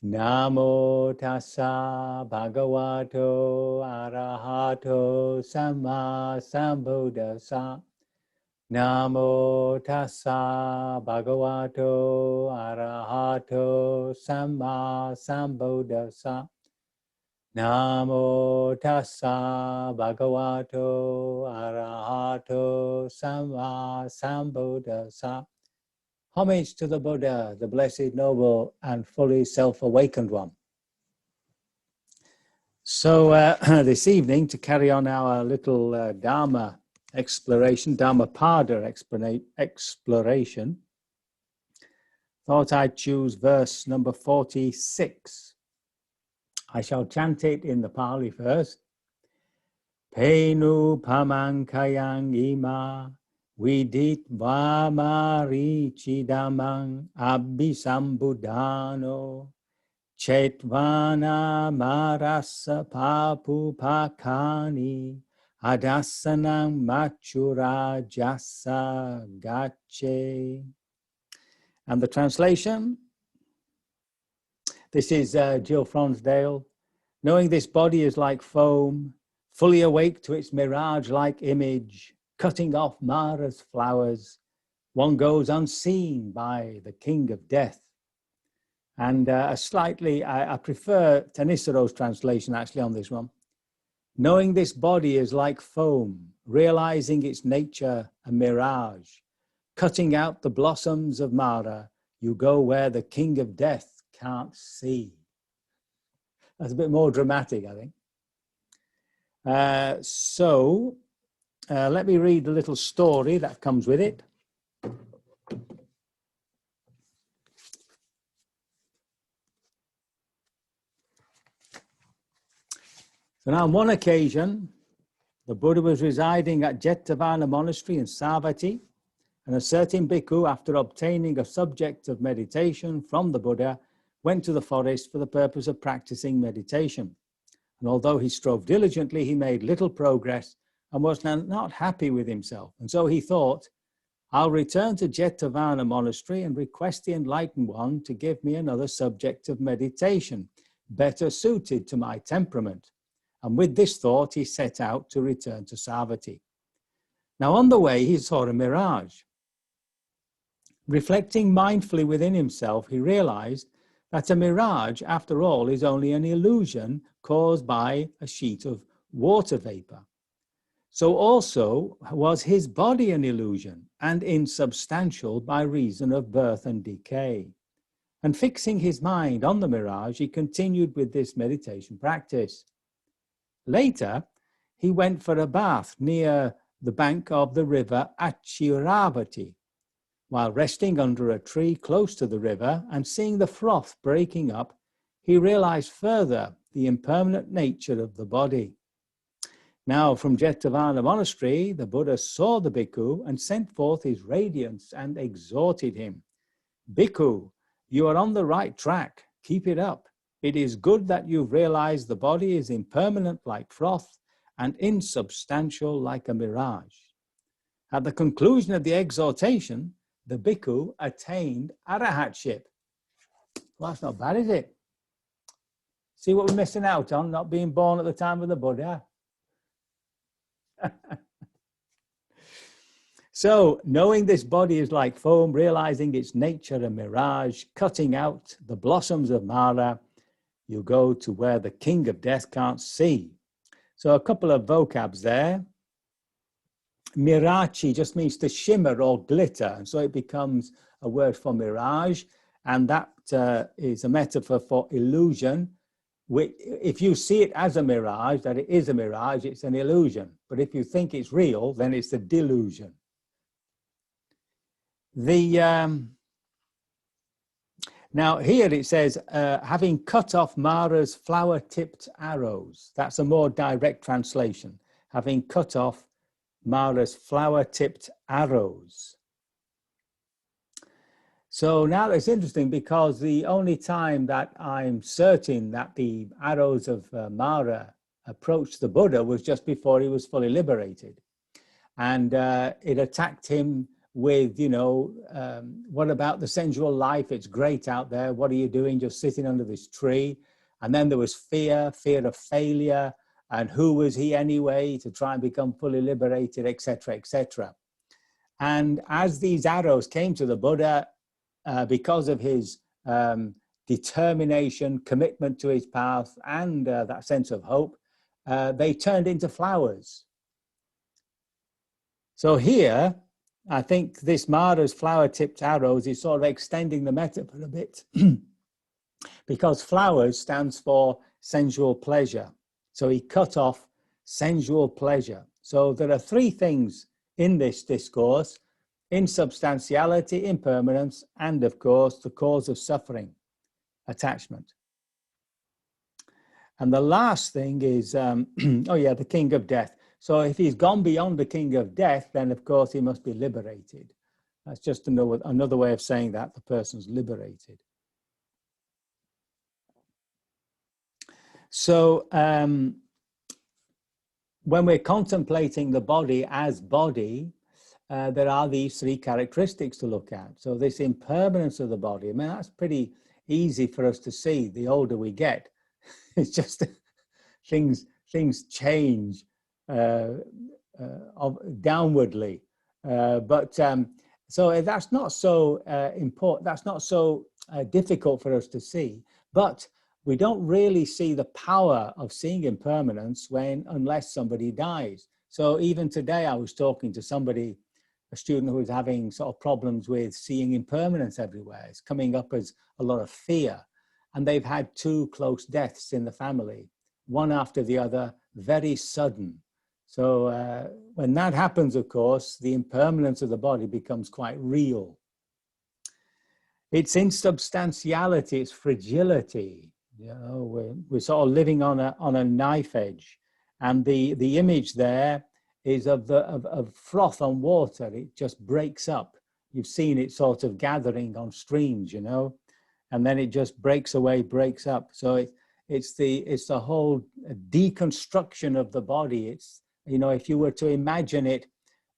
Namo tassa bhagavato arahato samma sambuddhassa. Namo tassa bhagavato arahato samma sambuddhassa. Namo tassa bhagavato arahato samma sambuddhassa. Homage to the Buddha, the Blessed, Noble, and fully self-awakened one. So this evening, to carry on our little Dharma exploration, Dhammapada exploration, thought I'd choose verse number 46. I shall chant it in the Pali first. Penu pamankayang ima vidit vamari chidamang abhisambudhano chetvana marasa papu pakani adasanam machura jasa gache. And the translation? This is Jill Fronsdale. Knowing this body is like foam, fully awake to its mirage-like image, cutting off Mara's flowers, one goes unseen by the king of death. And I prefer Tanisaro's translation actually on this one. Knowing this body is like foam, realizing its nature a mirage, cutting out the blossoms of Mara, you go where the king of death can't see. That's a bit more dramatic, I think. Let me read a little story that comes with it. So now on one occasion, the Buddha was residing at Jetavana Monastery in Savatthi, and a certain bhikkhu, after obtaining a subject of meditation from the Buddha, went to the forest for the purpose of practicing meditation. And although he strove diligently, he made little progress and was not happy with himself. And so he thought, I'll return to Jetavana Monastery and request the Enlightened One to give me another subject of meditation, better suited to my temperament. And with this thought, he set out to return to Savatthi. Now on the way, he saw a mirage. Reflecting mindfully within himself, he realized that a mirage, after all, is only an illusion caused by a sheet of water vapor. So also was his body an illusion and insubstantial by reason of birth and decay. And fixing his mind on the mirage, he continued with this meditation practice. Later, he went for a bath near the bank of the river Achiravati. While resting under a tree close to the river and seeing the froth breaking up, he realized further the impermanent nature of the body. Now from Jetavana Monastery, the Buddha saw the bhikkhu and sent forth his radiance and exhorted him. Bhikkhu, you are on the right track. Keep it up. It is good that you've realized the body is impermanent like froth and insubstantial like a mirage. At the conclusion of the exhortation, the bhikkhu attained arahatship. Well, that's not bad, is it? See what we're missing out on, not being born at the time of the Buddha. So, knowing this body is like foam, realizing its nature a mirage, cutting out the blossoms of Mara, you go to where the king of death can't see. So a couple of vocabs there. Mirachi just means to shimmer or glitter, and so it becomes a word for mirage, and that is a metaphor for illusion. If you see it as a mirage, that it is a mirage, it's an illusion. But if you think it's real, then it's a delusion. Now here it says, having cut off Mara's flower-tipped arrows. That's a more direct translation. Having cut off Mara's flower-tipped arrows. So now it's interesting because the only time that I'm certain that the arrows of Mara approached the Buddha was just before he was fully liberated. And it attacked him with, you know, what about the sensual life? It's great out there. What are you doing just sitting under this tree? And then there was fear of failure. And who was he anyway to try and become fully liberated, etc., etc. And as these arrows came to the Buddha, because of his determination, commitment to his path, and that sense of hope, they turned into flowers. So here, I think this Mara's flower-tipped arrows is sort of extending the metaphor a bit because flowers stands for sensual pleasure. So he cut off sensual pleasure. So there are three things in this discourse: insubstantiality, impermanence, and of course, the cause of suffering, attachment. And the last thing is, oh yeah, the king of death. So if he's gone beyond the king of death, then of course he must be liberated. That's just another way of saying that the person's liberated. So when we're contemplating the body as body, there are these three characteristics to look at. So this impermanence of the body, I mean, that's pretty easy for us to see the older we get. It's just things change downwardly. So that's not so important, that's not so difficult for us to see. But we don't really see the power of seeing impermanence unless somebody dies. So even today I was talking to somebody, a student who was having sort of problems with seeing impermanence everywhere. It's coming up as a lot of fear. And they've had two close deaths in the family, one after the other, very sudden. So when that happens, of course, the impermanence of the body becomes quite real. It's insubstantiality, it's fragility. You know, we're sort of living on a knife edge, and the image there is of froth on water. It just breaks up. You've seen it sort of gathering on streams, you know, and then it just breaks away, breaks up. So it's the whole deconstruction of the body. It's, you know, if you were to imagine it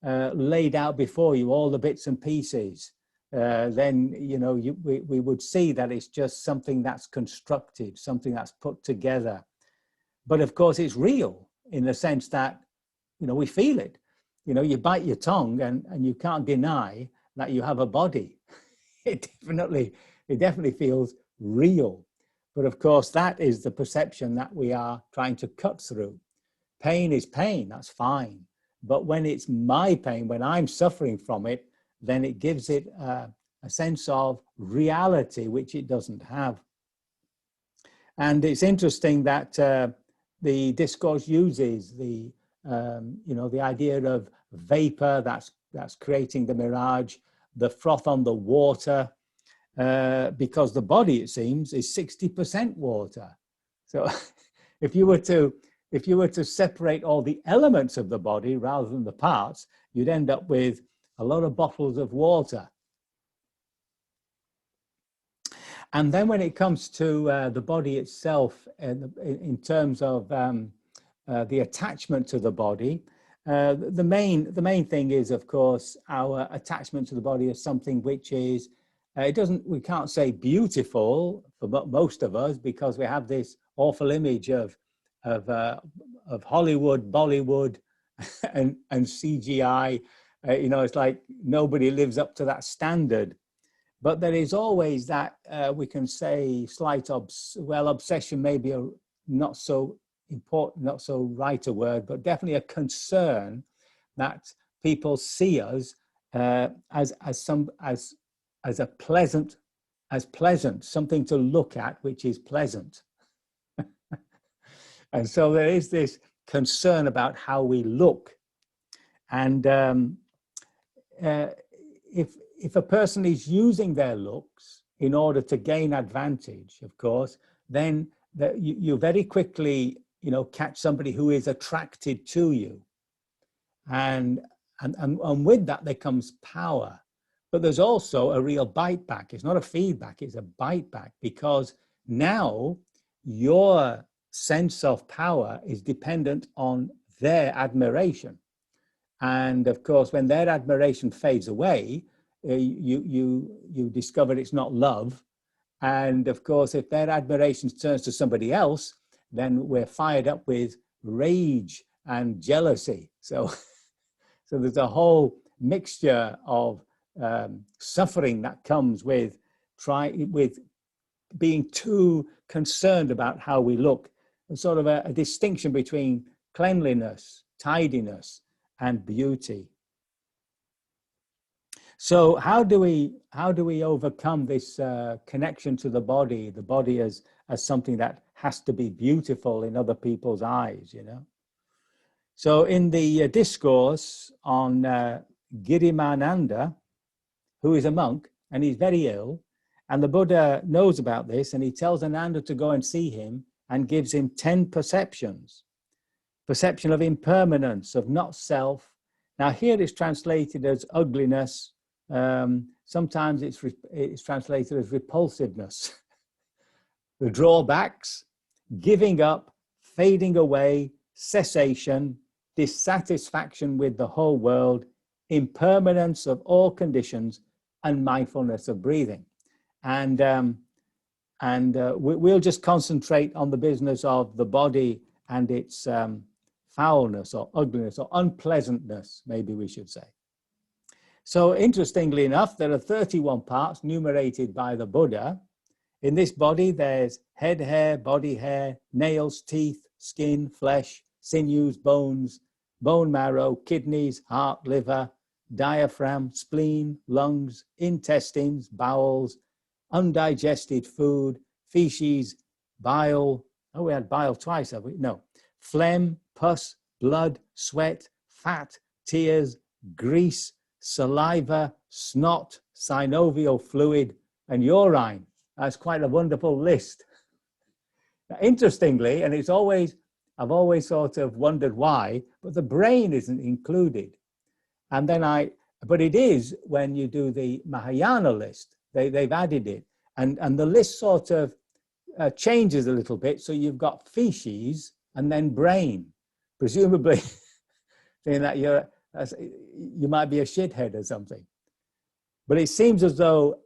laid out before you, all the bits and pieces, then, you know, we would see that it's just something that's constructed, something that's put together. But of course, it's real in the sense that, you know, we feel it. You know, you bite your tongue and you can't deny that you have a body. It definitely feels real. But of course, that is the perception that we are trying to cut through. Pain is pain, that's fine. But when it's my pain, when I'm suffering from it, then it gives it a sense of reality, which it doesn't have. And it's interesting that the discourse uses the, you know, the idea of vapor that's creating the mirage, the froth on the water, because the body, it seems, is 60% water. So if you were to separate all the elements of the body rather than the parts, you'd end up with a lot of bottles of water. And then when it comes to the body itself, in terms of the attachment to the body, the main thing is, of course, our attachment to the body is something which is, we can't say beautiful for most of us, because we have this awful image of Hollywood, Bollywood, and CGI. You know, it's like nobody lives up to that standard. But there is always that, we can say, slight, obsession, maybe not so important, not so right a word, but definitely a concern that people see us as pleasant, something to look at, which is pleasant. And so there is this concern about how we look. And if a person is using their looks in order to gain advantage, of course, then you very quickly, you know, catch somebody who is attracted to you. And with that, there comes power. But there's also a real bite back. It's not a feedback, it's a bite back, because now your sense of power is dependent on their admiration. And of course, when their admiration fades away, you discover it's not love. And of course, if their admiration turns to somebody else, then we're fired up with rage and jealousy. So, so there's a whole mixture of suffering that comes with being too concerned about how we look, and sort of a distinction between cleanliness, tidiness, and beauty. So how do we overcome this connection to the body as something that has to be beautiful in other people's eyes, you know? So in the discourse on Girimananda, who is a monk, and he's very ill, and the Buddha knows about this, and he tells Ananda to go and see him and gives him 10 perceptions. Perception of impermanence, of not self. Now here it's translated as ugliness. Sometimes it's translated as repulsiveness. The drawbacks, giving up, fading away, cessation, dissatisfaction with the whole world, impermanence of all conditions, and mindfulness of breathing. And we'll just concentrate on the business of the body and its foulness or ugliness or unpleasantness, maybe we should say. So interestingly enough, there are 31 parts enumerated by the Buddha. In this body, there's head hair, body hair, nails, teeth, skin, flesh, sinews, bones, bone marrow, kidneys, heart, liver, diaphragm, spleen, lungs, intestines, bowels, undigested food, feces, bile. Oh, we had bile twice, have we? No. Phlegm, pus, blood, sweat, fat, tears, grease, saliva, snot, synovial fluid, and urine. That's quite a wonderful list. Now, interestingly, and I've always sort of wondered why, but the brain isn't included. And then but it is when you do the Mahayana list, they've added it. And the list sort of changes a little bit. So you've got feces and then brain, presumably saying that you might be a shithead or something. But it seems as though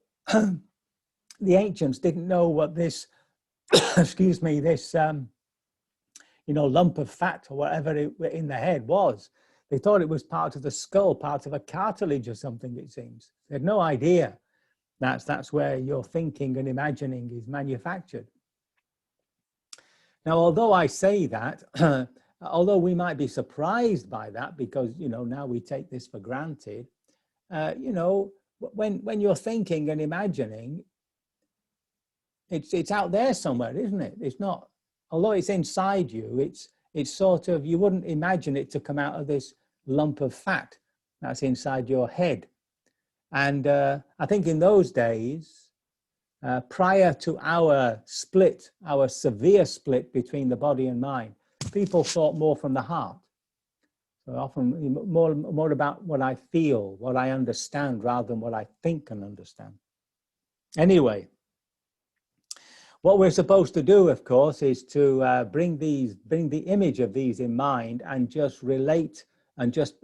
the ancients didn't know what this, excuse me, this, lump of fat or whatever in the head was. They thought it was part of the skull, part of a cartilage or something, it seems. They had no idea that's where your thinking and imagining is manufactured. Now, although I say that, although we might be surprised by that because, now we take this for granted, when you're thinking and imagining, it's out there somewhere, isn't it? It's not, although it's inside you, it's sort of, you wouldn't imagine it to come out of this lump of fat that's inside your head. And I think in those days, prior to our severe split between the body and mind, people thought more from the heart. So often more about what I feel, what I understand, rather than what I think and understand. Anyway, what we're supposed to do, of course, is to bring the image of these in mind and just relate and just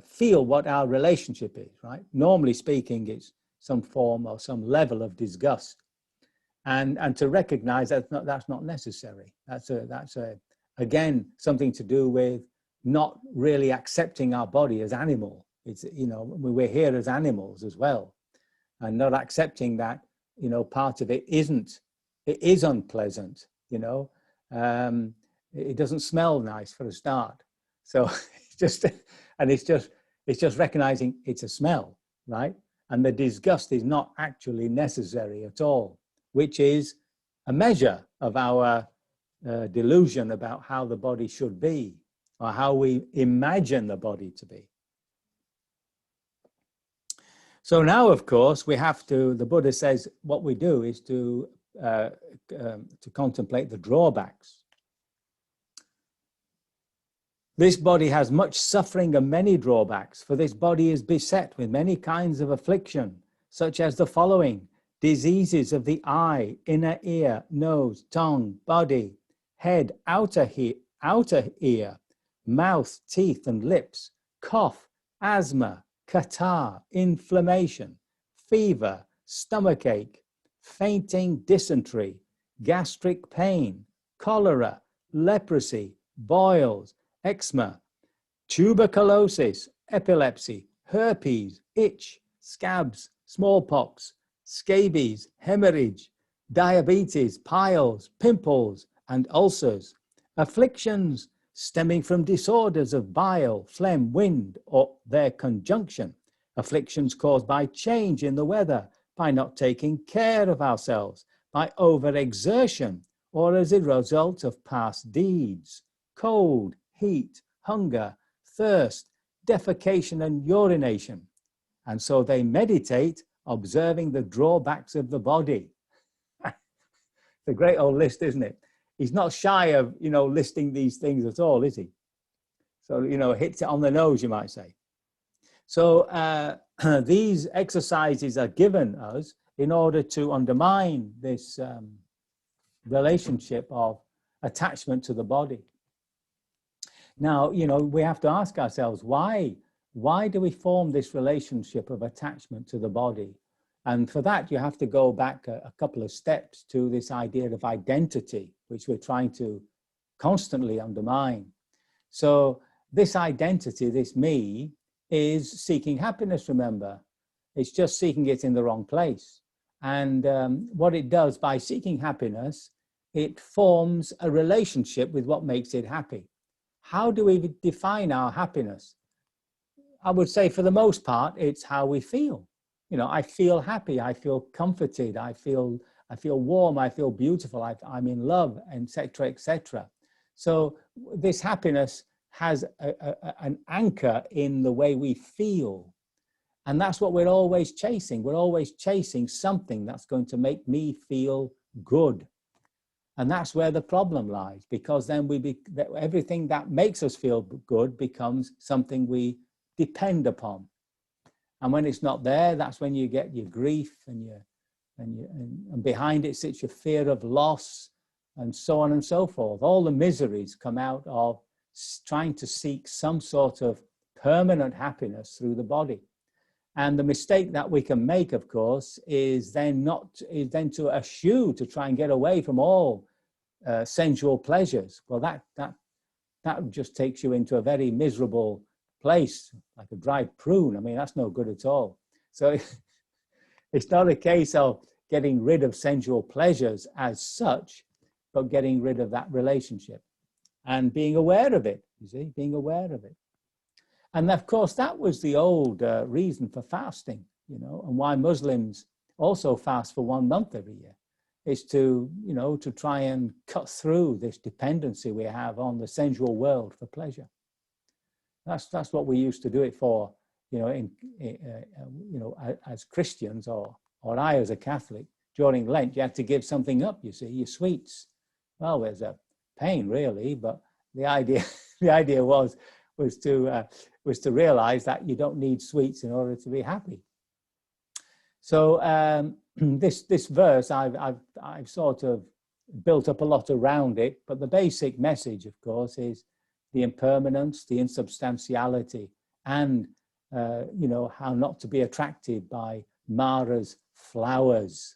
feel what our relationship is, right? Normally speaking, it's some form or some level of disgust, and to recognize that's not necessary. That's again something to do with not really accepting our body as animal. It's we're here as animals as well, and not accepting that part of it is unpleasant. It doesn't smell nice for a start. So it's just recognizing it's a smell, right? And the disgust is not actually necessary at all, which is a measure of our delusion about how the body should be, or how we imagine the body to be. So now, of course, the Buddha says what we do is to contemplate the drawbacks. This body has much suffering and many drawbacks, for this body is beset with many kinds of affliction, such as the following: diseases of the eye, inner ear, nose, tongue, body, head, outer ear, mouth, teeth and lips, cough, asthma, catarrh, inflammation, fever, stomachache, fainting, dysentery, gastric pain, cholera, leprosy, boils, eczema, tuberculosis, epilepsy, herpes, itch, scabs, smallpox, scabies, hemorrhage, diabetes, piles, pimples, and ulcers, afflictions stemming from disorders of bile, phlegm, wind, or their conjunction, afflictions caused by change in the weather, by not taking care of ourselves, by overexertion, or as a result of past deeds, cold, heat, hunger, thirst, defecation, and urination. And so they meditate, observing the drawbacks of the body. It's a great old list, isn't it? He's not shy of, listing these things at all, is he? So, hits it on the nose, you might say. So these exercises are given us in order to undermine this relationship of attachment to the body. Now, we have to ask ourselves, why do we form this relationship of attachment to the body? And for that, you have to go back a couple of steps to this idea of identity, which we're trying to constantly undermine. So this identity, this me, is seeking happiness, remember. It's just seeking it in the wrong place. And what it does by seeking happiness, it forms a relationship with what makes it happy. How do we define our happiness? I would say for the most part, it's how we feel. I feel happy, I feel comforted, I feel warm, I feel beautiful, I'm in love, etc., etc. So this happiness has an anchor in the way we feel. And that's what we're always chasing. We're always chasing something that's going to make me feel good. And that's where the problem lies, because then everything that makes us feel good becomes something we depend upon. And when it's not there, that's when you get your grief and behind it sits your fear of loss and so on and so forth. All the miseries come out of trying to seek some sort of permanent happiness through the body. And the mistake that we can make, of course, is then to eschew, to try and get away from all sensual pleasures. Well, that just takes you into a very miserable place, like a dried prune. I mean, that's no good at all. So it's not a case of getting rid of sensual pleasures as such, but getting rid of that relationship and being aware of it, you see, being aware of it. And of course, that was the old reason for fasting, and why Muslims also fast for 1 month every year, is to try and cut through this dependency we have on the sensual world for pleasure. That's what we used to do it for, as Christians, or I as a Catholic. During Lent, you had to give something up, you see, your sweets. Well, there's a pain, really, but the idea was to realize that you don't need sweets in order to be happy. So this verse, I've sort of built up a lot around it, but the basic message, of course, is the impermanence, the insubstantiality, and how not to be attracted by Mara's flowers.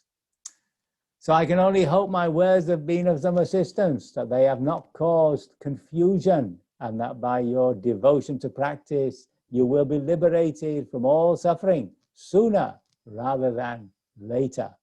So I can only hope my words have been of some assistance, that they have not caused confusion, and that by your devotion to practice, you will be liberated from all suffering sooner rather than later.